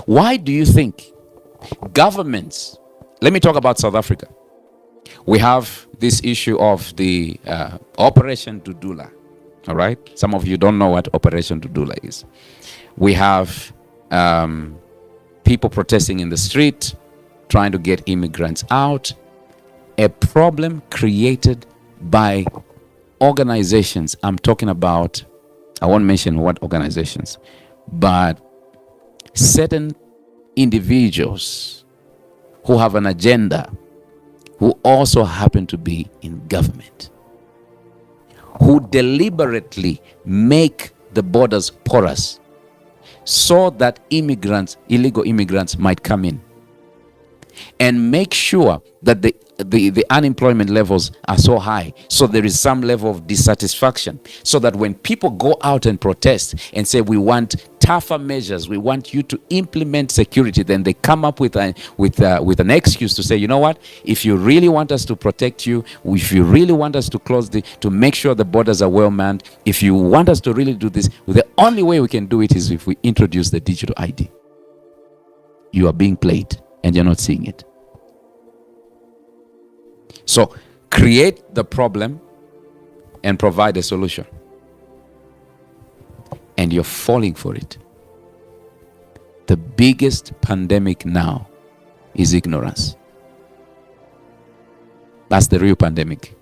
Why do you think governments, let me talk about South Africa. We have this issue of the Operation Dudula. All right. Some of you don't know what Operation Dudula is. We have people protesting in the street, trying to get immigrants out. A problem created by organizations. I'm talking about, I won't mention what organizations, but certain individuals who have an agenda, who also happen to be in government, who deliberately make the borders porous so that immigrants, illegal immigrants, might come in, and make sure that the unemployment levels are so high, so there is some level of dissatisfaction, so that when people go out and protest and say we want tougher measures, we want you to implement security, then they come up with an excuse to say, you know what, if you really want us to protect you, if you really want us to to make sure the borders are well manned, if you want us to really do this, the only way we can do it is if we introduce the digital ID. You are being played and you're not seeing it. So create the problem and provide a solution, and you're falling for it. The biggest pandemic now is ignorance. That's the real pandemic.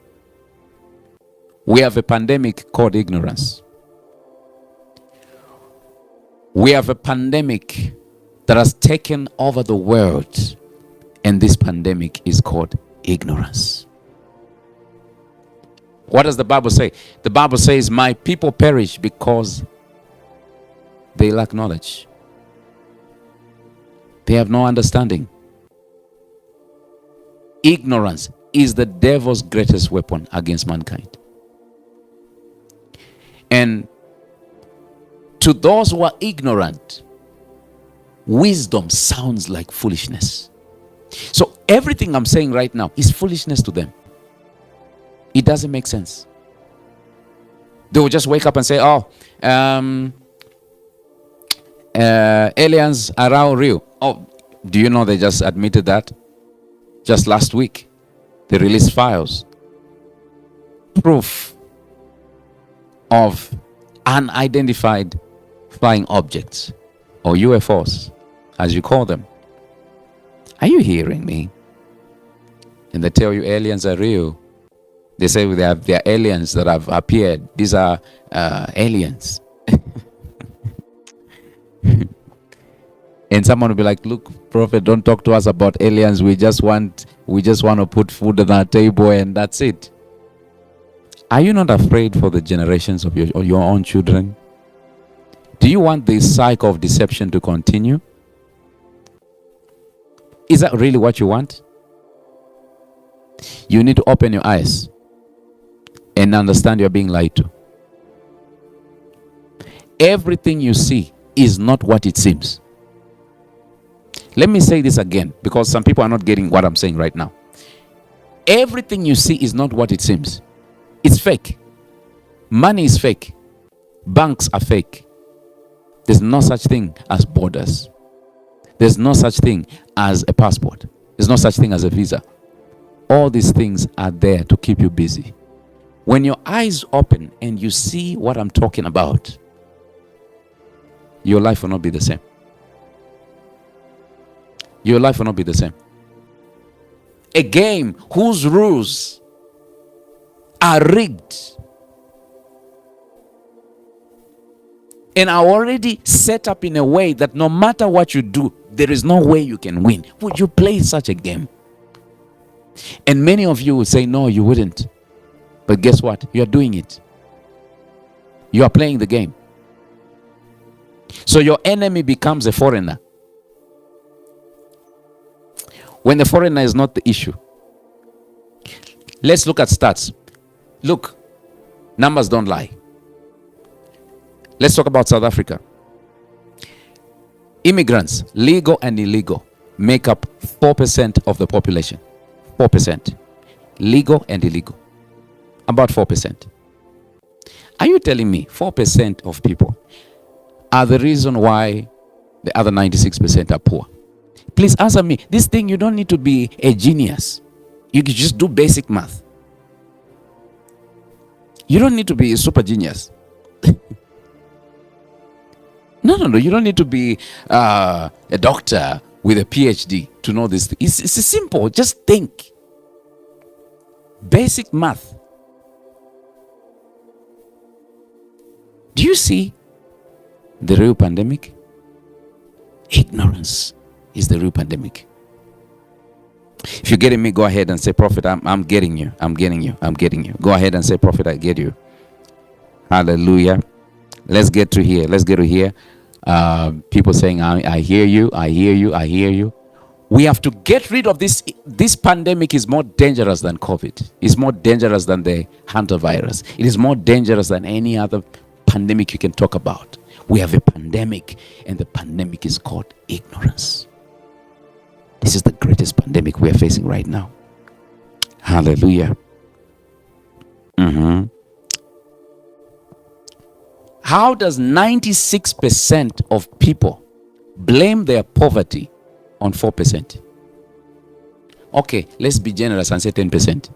We have a pandemic called ignorance. We have a pandemic that has taken over the world, and this pandemic is called ignorance. What does the Bible say? The Bible says, my people perish because they lack knowledge. They have no understanding. Ignorance is the devil's greatest weapon against mankind. And to those who are ignorant, wisdom sounds like foolishness. So everything I'm saying right now is foolishness to them. It doesn't make sense. They will just wake up and say, aliens are all real. Oh, do you know they just admitted that? Just last week, they released files. Proof of unidentified flying objects, or UFOs, as you call them. Are you hearing me? And they tell you aliens are real. They say they are aliens that have appeared. These are aliens. And someone will be like, look, Prophet, don't talk to us about aliens. We just want to put food on our table and that's it. Are you not afraid for the generations of your own children? Do you want this cycle of deception to continue? Is that really what you want? You need to open your eyes and understand you're being lied to. Everything you see is not what it seems. Let me say this again, because some people are not getting what I'm saying right now. Everything you see is not what it seems. It's fake. Money is fake. Banks are fake. There's no such thing as borders. There's no such thing as a passport. There's no such thing as a visa. All these things are there to keep you busy. When your eyes open and you see what I'm talking about, your life will not be the same. Your life will not be the same. A game whose rules are rigged and are already set up in a way that no matter what you do, there is no way you can win. Would you play such a game? And many of you would say, no, you wouldn't. But guess what? You are doing it. You are playing the game. So your enemy becomes a foreigner. When the foreigner is not the issue. Let's look at stats. Look, numbers don't lie. Let's talk about South Africa. Immigrants, legal and illegal, make up 4% of the population. 4%. Legal and illegal. About 4%. Are you telling me 4% of people are the reason why The other 96% are poor. Please answer me. This thing, you don't need to be a genius. You can just do basic math. You don't need to be a super genius. No. You don't need to be a doctor with a PhD to know this. It's simple. Just think. Basic math. Do you see the real pandemic? Ignorance is the real pandemic. If you're getting me, go ahead and say, Prophet, I'm getting you. I'm getting you. I'm getting you. Go ahead and say, Prophet, I get you. Hallelujah. Let's get to here. Let's get to here. People saying, I hear you. I hear you. I hear you. We have to get rid of this. This pandemic is more dangerous than COVID. It's more dangerous than the hantavirus. It is more dangerous than any other pandemic you can talk about. We have a pandemic, and the pandemic is called ignorance. This is the greatest pandemic we are facing right now. Hallelujah. How does 96% of people blame their poverty on 4%? Okay, let's be generous and say 10%.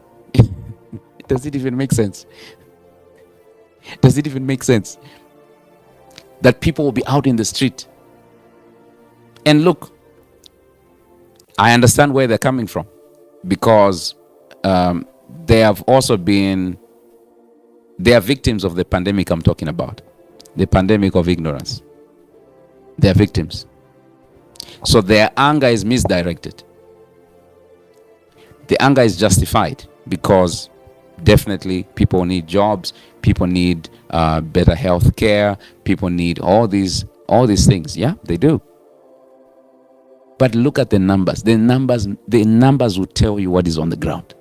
Does it even make sense? Does it even make sense that people will be out in the street? And look, I understand where they're coming from, because they have also been, they are victims of the pandemic I'm talking about, the pandemic of ignorance. They are victims. So their anger is misdirected. The anger is justified because definitely people need jobs, people need better health care, people need all these things. Yeah, they do. But look at the numbers. The numbers will tell you what is on the ground.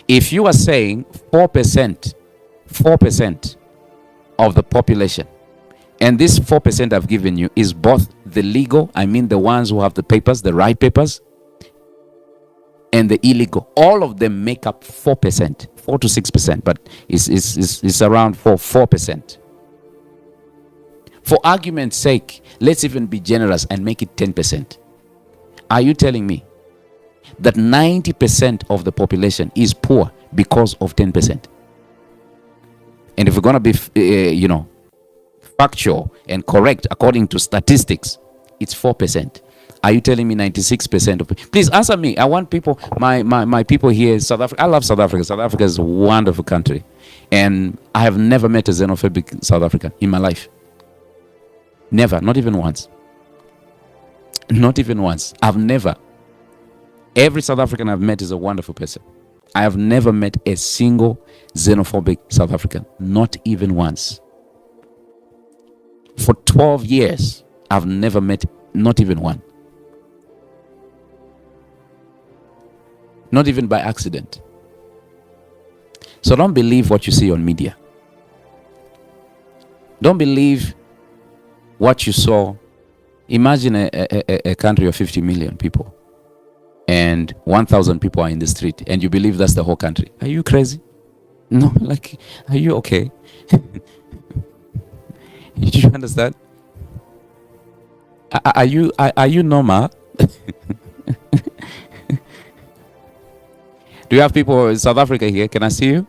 If you are saying 4% of the population, and this 4% I've given you is both the legal, I mean the ones who have the papers, the right papers, and the illegal, all of them make up 4%, 4 to 6%, but it's around 4%. For argument's sake, let's even be generous and make it 10%. Are you telling me that 90% of the population is poor because of 10%? And if we're going to be, factual and correct according to statistics, it's 4%. Are you telling me 96% of people? Please answer me. I want people, my people here in South Africa. I love South Africa. South Africa is a wonderful country. And I have never met a xenophobic South African in my life. Never. Not even once. Not even once. I've never. Every South African I've met is a wonderful person. I have never met a single xenophobic South African. Not even once. For 12 years, I've never met not even one. Not even by accident. So don't believe what you see on media. Don't believe what you saw. Imagine a country of 50 million people and 1,000 people are in the street and you believe that's the whole country. Are you crazy? No, like, are you okay? Did you understand? Are you normal? Do you have people in South Africa here? Can I see you?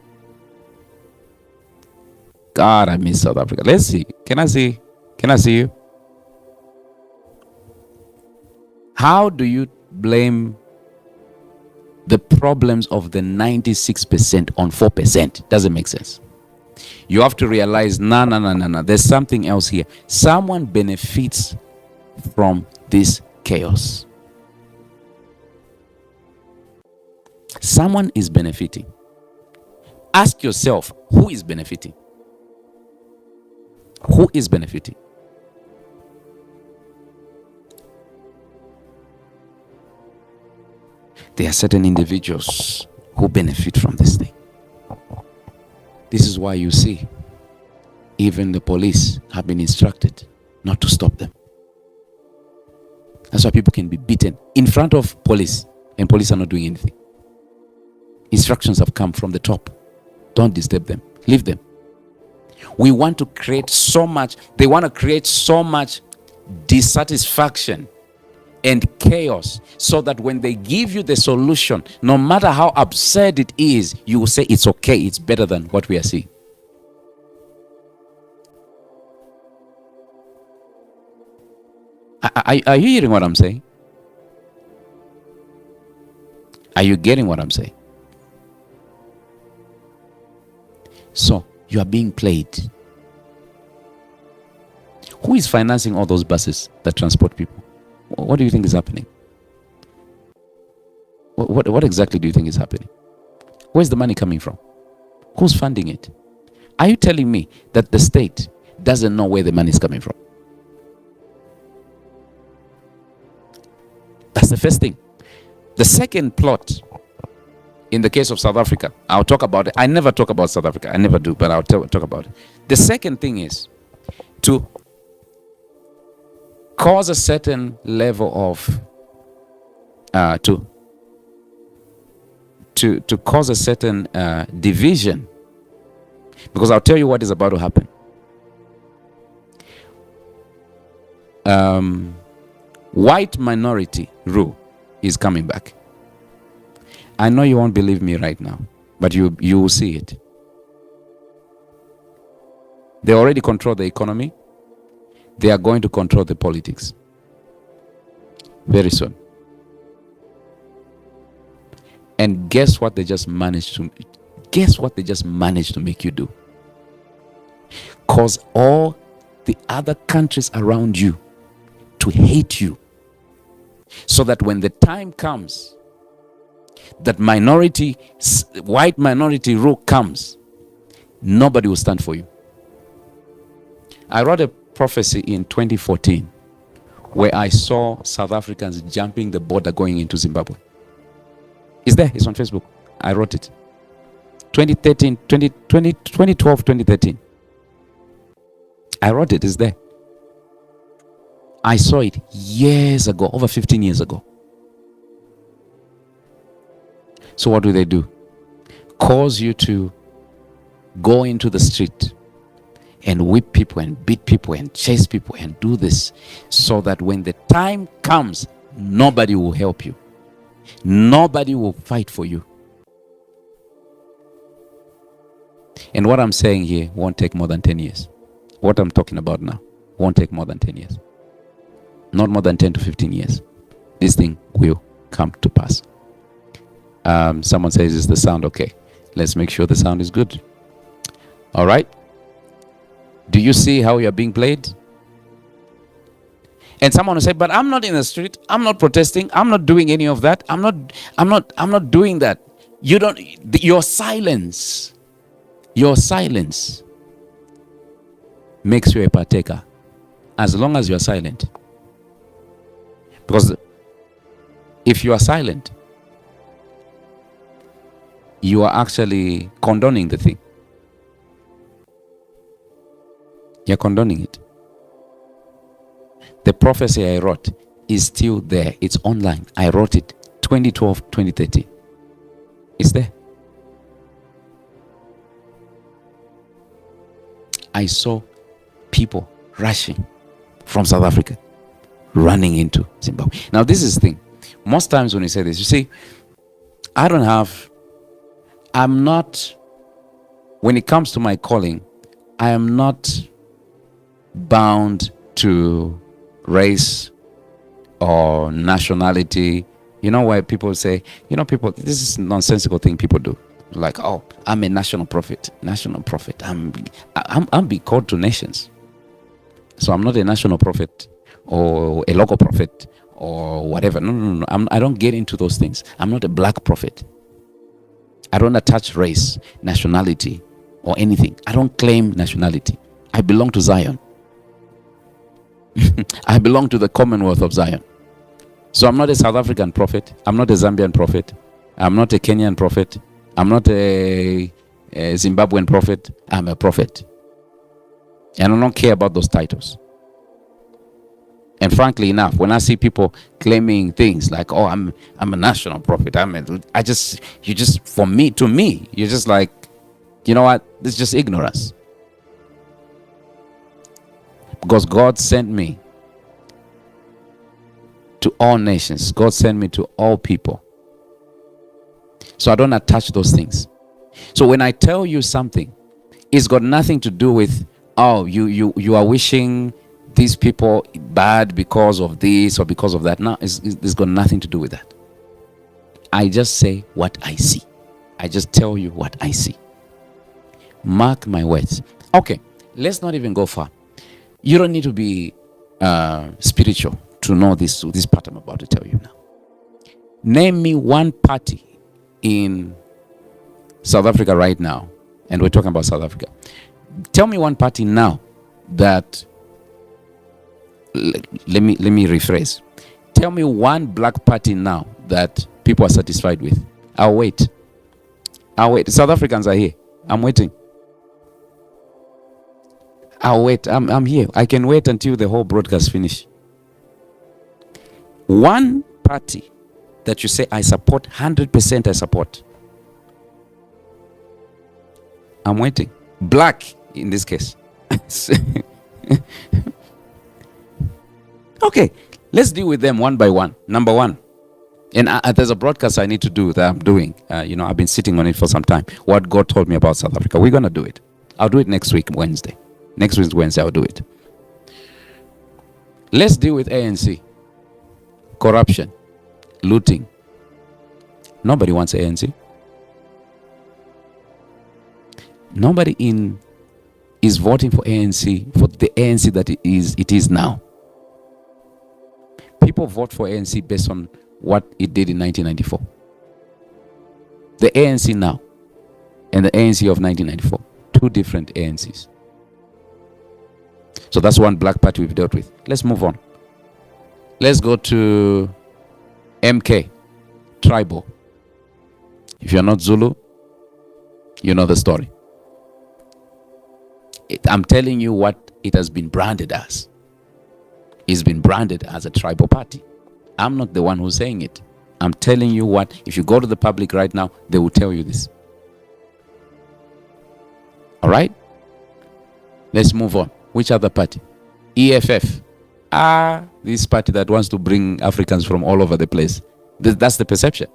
God, I miss South Africa. Let's see. Can I see you? How do you blame the problems of the 96% on 4%? Doesn't make sense. You have to realize, no. There's something else here. Someone benefits from this chaos. Someone is benefiting. Ask yourself, who is benefiting? Who is benefiting? There are certain individuals who benefit from this thing. This is why you see even the police have been instructed not to stop them. That's why people can be beaten in front of police and police are not doing anything. Instructions have come from the top. Don't disturb them. Leave them. We want to create so much, they want to create so much dissatisfaction and chaos, so that when they give you the solution, no matter how absurd it is, you will say it's okay, it's better than what we are seeing. Are you hearing what I'm saying? Are you getting what I'm saying? So you are being played. Who is financing all those buses that transport people? What do you think is happening? What exactly do you think is happening? Where's the money coming from? Who's funding it? Are you telling me that the state doesn't know where the money is coming from? That's the first thing. The second plot, in the case of South Africa, I'll talk about it. I never talk about South Africa. I never do, but I'll talk about it. The second thing is to cause a certain level of to cause a certain division, because I'll tell you what is about to happen. White minority rule is coming back. I know you won't believe me right now, but you will see it. They already control the economy. They are going to control the politics very soon. And guess what they just managed to make you do? Cause all the other countries around you to hate you, so that when the time comes that white minority rule comes, nobody will stand for you. I wrote a prophecy in 2014 where I saw South Africans jumping the border going into Zimbabwe. It's there, it's on Facebook. I wrote it. 2012, 2013. I wrote it, it's there. I saw it years ago, over 15 years ago. So what do? Cause you to go into the street and whip people and beat people and chase people and do this, so that when the time comes, nobody will help you. Nobody will fight for you. And what I'm saying here won't take more than 10 years. What I'm talking about now won't take more than 10 years. Not more than 10 to 15 years. This thing will come to pass. Someone says, is the sound okay? Let's make sure the sound is good. All right. Do you see how you're being played? And someone will say, but I'm not in the street. I'm not protesting. I'm not doing any of that. I'm not doing that. You don't, your silence makes you a partaker, as long as you are silent. Because if you are silent, you are actually condoning the thing. You're condoning it. The prophecy I wrote is still there. It's online. I wrote it 2012, 2013. It's there. I saw people rushing from South Africa, running into Zimbabwe. Now, this is the thing. Most times when you say this, you see, I'm not, when it comes to my calling, I am not bound to race or nationality. You know why people say, people, this is a nonsensical thing people do. Like, oh, I'm a national prophet. I'm being called to nations. So I'm not a national prophet or a local prophet or whatever. No. I don't get into those things. I'm not a black prophet. I don't attach race, nationality, or anything. I don't claim nationality. I belong to Zion. I belong to the Commonwealth of Zion. So I'm not a South African prophet. I'm not a Zambian prophet. I'm not a Kenyan prophet. I'm not a Zimbabwean prophet. I'm a prophet. And I don't care about those titles. And frankly enough, when I see people claiming things like, oh, I'm a national prophet, to me, you're just like, you know what? This is just ignorance. Because God sent me to all nations. God sent me to all people. So I don't attach those things. So when I tell you something, it's got nothing to do with, oh, you are wishing these people bad because of this or because of that. No, it's got nothing to do with that. I just say what I see. I just tell you what I see. Mark my words. Okay, let's not even go far. You don't need to be spiritual to know this part I'm about to tell you now. Name me one party in South Africa right now, and we're talking about South Africa. Tell me one party now that, let me rephrase. Tell me one black party now that people are satisfied with. I'll wait. South Africans are here. I'm waiting. I'll wait. I'm here. I can wait until the whole broadcast finish. One party that you say I support, 100% I support. I'm waiting. Black in this case. Okay, let's deal with them one by one. Number one, and there's a broadcast I need to do that I'm doing. I've been sitting on it for some time. What God told me about South Africa. We're gonna do it. I'll do it next week, Wednesday. Next week, Wednesday, I'll do it. Let's deal with ANC. Corruption, looting. Nobody wants ANC. Nobody is voting for ANC, for the ANC that it is now. People vote for ANC based on what it did in 1994. The ANC now and the ANC of 1994, two different ANCs. So that's one black party we've dealt with. Let's move on. Let's go to MK, tribal. If you're not Zulu, you know the story. I'm telling you what it has been branded as. It's been branded as a tribal party. I'm not the one who's saying it. I'm telling you what, if you go to the public right now, they will tell you this. All right? Let's move on. Which other party? EFF. This party that wants to bring Africans from all over the place. That's the perception.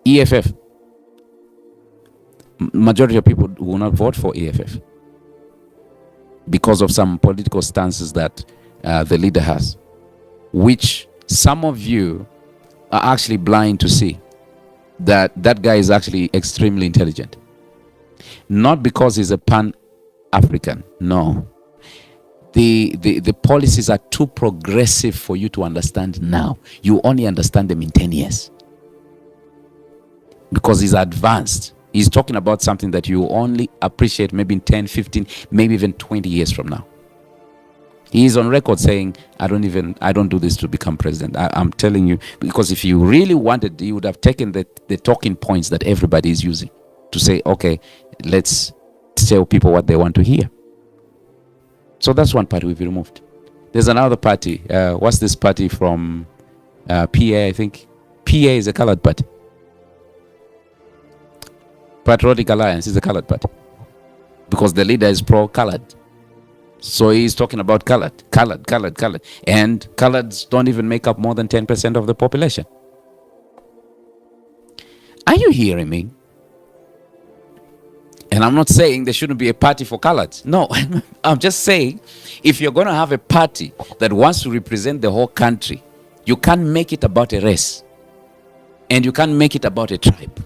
EFF. Majority of people will not vote for EFF because of some political stances that the leader has, which some of you are actually blind to see that guy is actually extremely intelligent. Not because he's a pan-African, no. The policies are too progressive for you to understand now. You only understand them in 10 years. Because he's advanced. He's talking about something that you only appreciate maybe in 10, 15, maybe even 20 years from now. He is on record saying, I don't do this to become president. I'm telling you, because if you really wanted, you would have taken the talking points that everybody is using to say, okay, let's tell people what they want to hear. So that's one party we've removed. There's another party. What's this party from PA, I think? PA is a colored party. Patriotic Alliance is a colored party. Because the leader is pro-colored. So he's talking about colored. And coloreds don't even make up more than 10% of the population. Are you hearing me? And I'm not saying there shouldn't be a party for coloreds. No, I'm just saying if you're going to have a party that wants to represent the whole country, you can't make it about a race. And you can't make it about a tribe.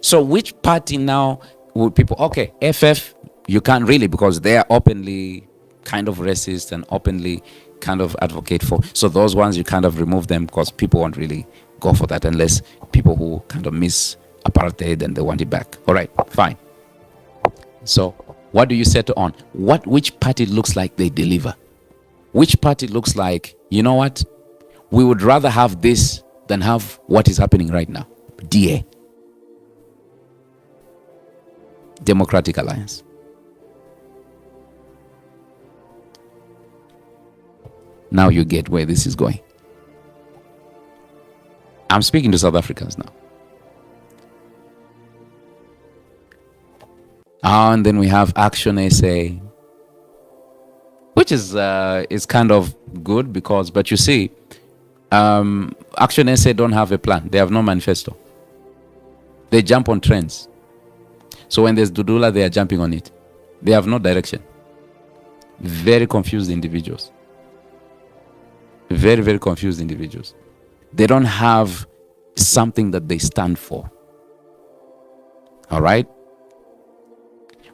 So which party now would people... Okay, FF, you can't really, because they are openly kind of racist and openly kind of advocate for... So those ones, you kind of remove them because people won't really go for that unless people who kind of miss apartheid and they want it back. All right, fine. So what do you settle on? Which party looks like they deliver? Which party looks like, you know what? We would rather have this than have what is happening right now. DA. Democratic Alliance. Now you get where this is going. I'm speaking to South Africans now. And then we have Action SA, which is kind of good because, but you see, Action SA don't have a plan. They have no manifesto. They jump on trends. So when there's dudula, they are jumping on it. They have no direction. Very confused individuals. Very, very confused individuals. They don't have something that they stand for. All right?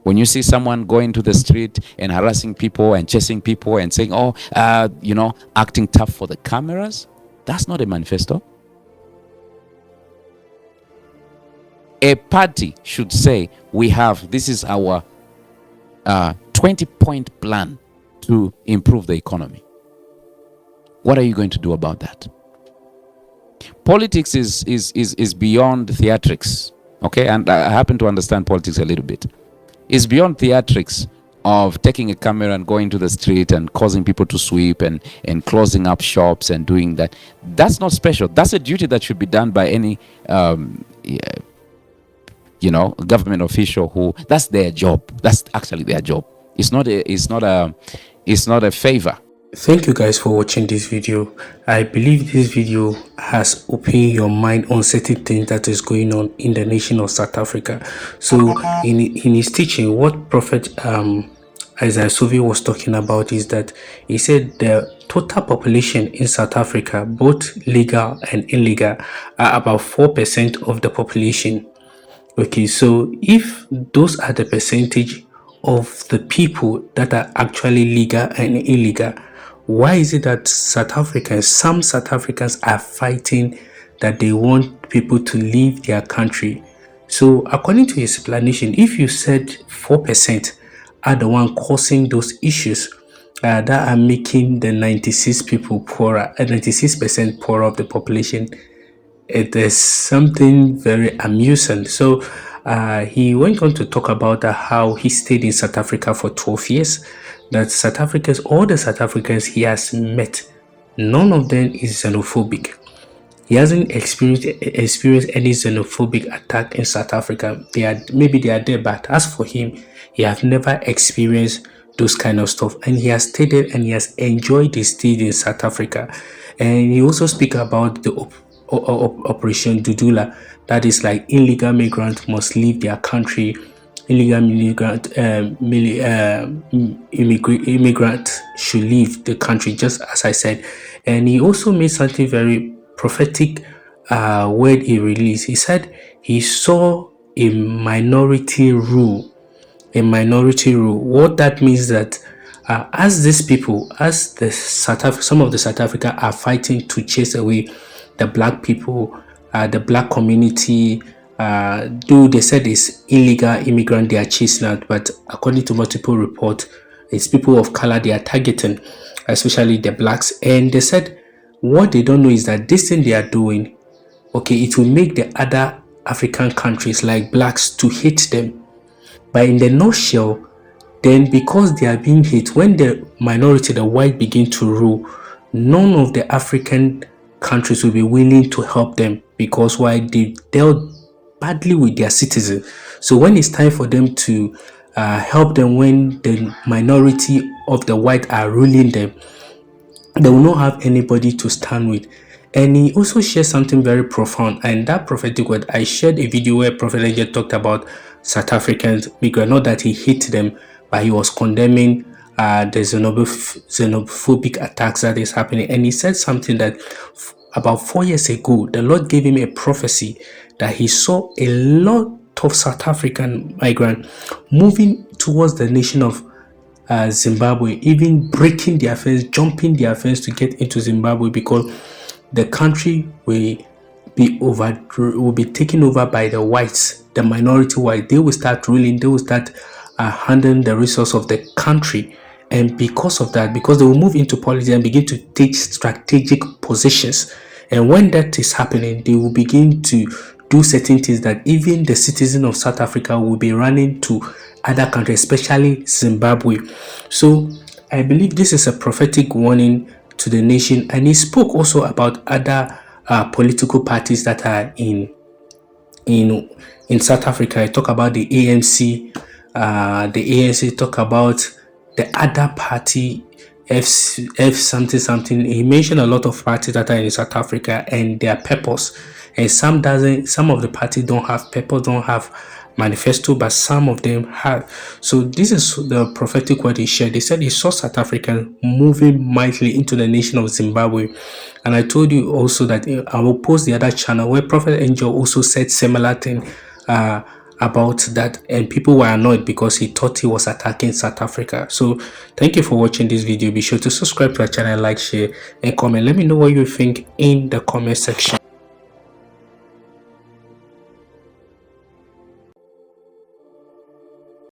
When you see someone going to the street and harassing people and chasing people and saying, acting tough for the cameras, that's not a manifesto. A party should say, this is our 20-point plan to improve the economy. What are you going to do about that? Politics is beyond theatrics, okay? And I happen to understand politics a little bit. It's beyond theatrics of taking a camera and going to the street and causing people to sweep and closing up shops and doing that. That's not special. That's a duty that should be done by any government official who, that's their job. That's actually their job. It's not a favor. Thank you guys for watching this video. I believe this video has opened your mind on certain things that is going on in the nation of South Africa. So in his teaching, what Prophet Isaiah Sovi was talking about is that he said the total population in South Africa, both legal and illegal, are about 4% of the population. Okay, so if those are the percentage of the people that are actually legal and illegal, why is it that some South Africans are fighting that they want people to leave their country? So according to his explanation, if you said 4% are the one causing those issues that are making the 96% poorer of the population, it is something very amusing. So he went on to talk about how he stayed in South Africa for 12 years. That all the South Africans he has met, none of them is xenophobic. He hasn't experienced any xenophobic attack in South Africa. Maybe they are there, but as for him, he has never experienced those kind of stuff, and he has stayed there and he has enjoyed his stay in South Africa. And he also speak about the Operation Dudula, that is like illegal migrants must leave their country. Illegal immigrant should leave the country, just as I said. And he also made something very prophetic word he released. He said he saw a minority rule. What that means that as these people, some of the South Africa are fighting to chase away the black people, the black community, though they said it's illegal immigrant they are chasing out, but according to multiple reports, it's people of color they are targeting, especially the blacks. And they said what they don't know is that this thing they are doing, okay, it will make the other African countries like blacks to hate them. But in the nutshell, then because they are being hit, when the minority, the white, begin to rule, none of the African countries will be willing to help them, because why? They dealt badly with their citizens. So when it's time for them to help them, when the minority of the white are ruling them, they will not have anybody to stand with. And he also shared something very profound, and that prophetic word, I shared a video where Prophet Elijah talked about South Africans, because not that he hated them, but he was condemning the xenophobic attacks that is happening. And he said something that about 4 years ago, the Lord gave him a prophecy that he saw a lot of South African migrants moving towards the nation of Zimbabwe, even breaking their fence, jumping their fence to get into Zimbabwe, because the country will be taken over by the whites, the minority white. They will start ruling. They will start handling the resource of the country. And because of that, because they will move into politics and begin to take strategic positions. And when that is happening, they will begin to do certain things that even the citizen of South Africa will be running to other countries, especially Zimbabwe. So I believe this is a prophetic warning to the nation. And he spoke also about other political parties that are in South Africa. I talk about the ANC, the ANC talk about the other party, F something something. He mentioned a lot of parties that are in South Africa and their purpose. And some of the parties don't have purpose, don't have manifesto, but some of them have. So this is the prophetic word he shared. They said he saw South Africa moving mightily into the nation of Zimbabwe. And I told you also that I will post the other channel where Prophet Angel also said similar thing. About that, and people were annoyed because he thought he was attacking South Africa. So thank you for watching this video. Be sure to subscribe to our channel, like, share, and comment. Let me know what you think in the comment section.